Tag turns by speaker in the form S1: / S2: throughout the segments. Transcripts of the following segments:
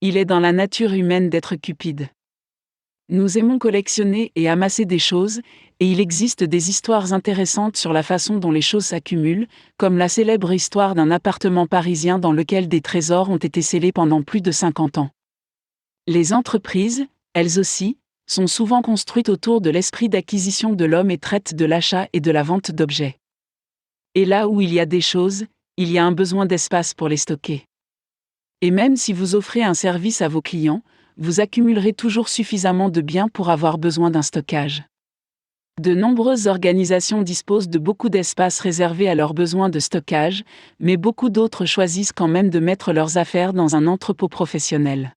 S1: Il est dans la nature humaine d'être cupide. Nous aimons collectionner et amasser des choses, et il existe des histoires intéressantes sur la façon dont les choses s'accumulent, comme la célèbre histoire d'un appartement parisien dans lequel des trésors ont été scellés pendant plus de 50 ans. Les entreprises, elles aussi, sont souvent construites autour de l'esprit d'acquisition de l'homme et traitent de l'achat et de la vente d'objets. Et là où il y a des choses, il y a un besoin d'espace pour les stocker. Et même si vous offrez un service à vos clients, vous accumulerez toujours suffisamment de biens pour avoir besoin d'un stockage. De nombreuses organisations disposent de beaucoup d'espace réservé à leurs besoins de stockage, mais beaucoup d'autres choisissent quand même de mettre leurs affaires dans un entrepôt professionnel.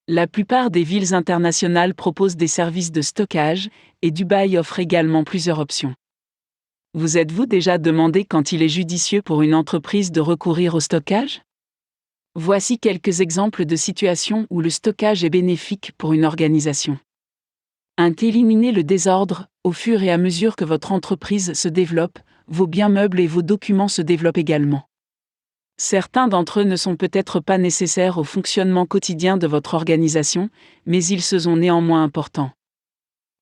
S1: La plupart des villes internationales proposent des services de stockage, et Dubaï offre également plusieurs options. Vous êtes-vous déjà demandé quand il est judicieux pour une entreprise de recourir au stockage ? Voici quelques exemples de situations où le stockage est bénéfique pour une organisation. 1. Éliminez le désordre. Au fur et à mesure que votre entreprise se développe, vos biens meubles et vos documents se développent également. Certains d'entre eux ne sont peut-être pas nécessaires au fonctionnement quotidien de votre organisation, mais ils se sont néanmoins importants.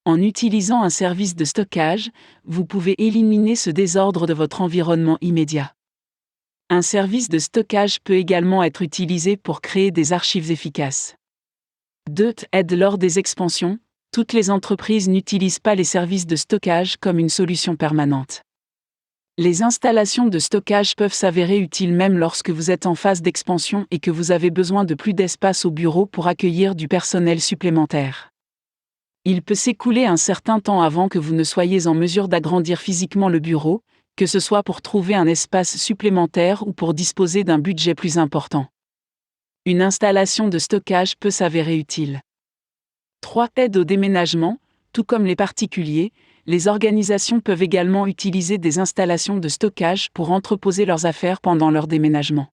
S1: En utilisant un service de stockage, vous pouvez éliminer ce désordre de votre environnement immédiat. Un service de stockage peut également être utilisé pour créer des archives efficaces. 2. Aide lors des expansions. Toutes les entreprises n'utilisent pas les services de stockage comme une solution permanente. Les installations de stockage peuvent s'avérer utiles même lorsque vous êtes en phase d'expansion et que vous avez besoin de plus d'espace au bureau pour accueillir du personnel supplémentaire. Il peut s'écouler un certain temps avant que vous ne soyez en mesure d'agrandir physiquement le bureau, que ce soit pour trouver un espace supplémentaire ou pour disposer d'un budget plus important. Une installation de stockage peut s'avérer utile. 3. Aide au déménagement. Tout comme les particuliers, les organisations peuvent également utiliser des installations de stockage pour entreposer leurs affaires pendant leur déménagement.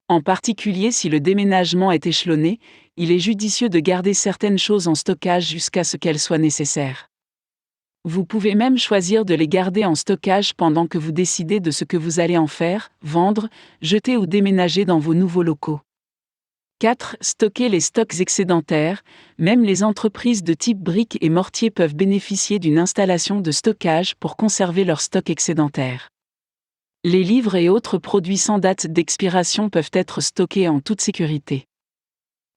S1: En particulier si le déménagement est échelonné, il est judicieux de garder certaines choses en stockage jusqu'à ce qu'elles soient nécessaires. Vous pouvez même choisir de les garder en stockage pendant que vous décidez de ce que vous allez en faire, vendre, jeter ou déménager dans vos nouveaux locaux. 4. Stocker les stocks excédentaires. Même les entreprises de type briques et mortier peuvent bénéficier d'une installation de stockage pour conserver leurs stocks excédentaires. Les livres et autres produits sans date d'expiration peuvent être stockés en toute sécurité.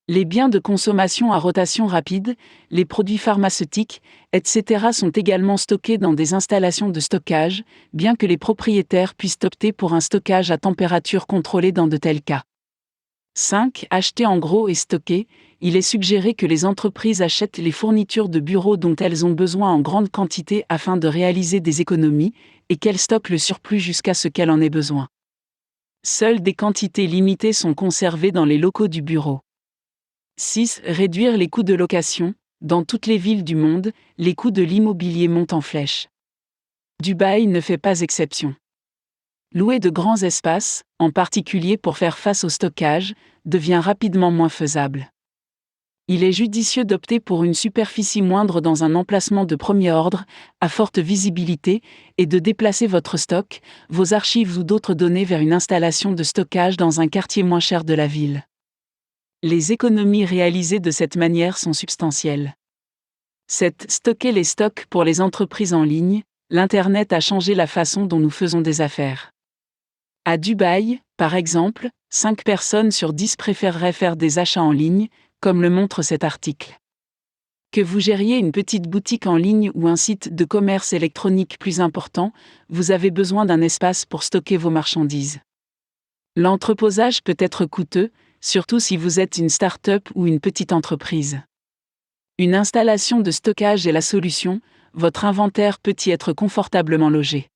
S1: Les biens de consommation à rotation rapide, les produits pharmaceutiques, etc. sont également stockés dans des installations de stockage, bien que les propriétaires puissent opter pour un stockage à température contrôlée dans de tels cas. 5. Acheter en gros et stocker. Il est suggéré que les entreprises achètent les fournitures de bureau dont elles ont besoin en grande quantité afin de réaliser des économies, et qu'elles stockent le surplus jusqu'à ce qu'elles en aient besoin. Seules des quantités limitées sont conservées dans les locaux du bureau. 6. Réduire les coûts de location. Dans toutes les villes du monde, les coûts de l'immobilier montent en flèche. Dubaï ne fait pas exception. Louer de grands espaces, en particulier pour faire face au stockage, devient rapidement moins faisable. Il est judicieux d'opter pour une superficie moindre dans un emplacement de premier ordre, à forte visibilité, et de déplacer votre stock, vos archives ou d'autres données vers une installation de stockage dans un quartier moins cher de la ville. Les économies réalisées de cette manière sont substantielles. 7. Stocker les stocks pour les entreprises en ligne. L'Internet a changé la façon dont nous faisons des affaires. À Dubaï, par exemple, 5 personnes sur 10 préféreraient faire des achats en ligne, comme le montre cet article. Que vous gériez une petite boutique en ligne ou un site de commerce électronique plus important, vous avez besoin d'un espace pour stocker vos marchandises. L'entreposage peut être coûteux, surtout si vous êtes une start-up ou une petite entreprise. Une installation de stockage est la solution, votre inventaire peut y être confortablement logé.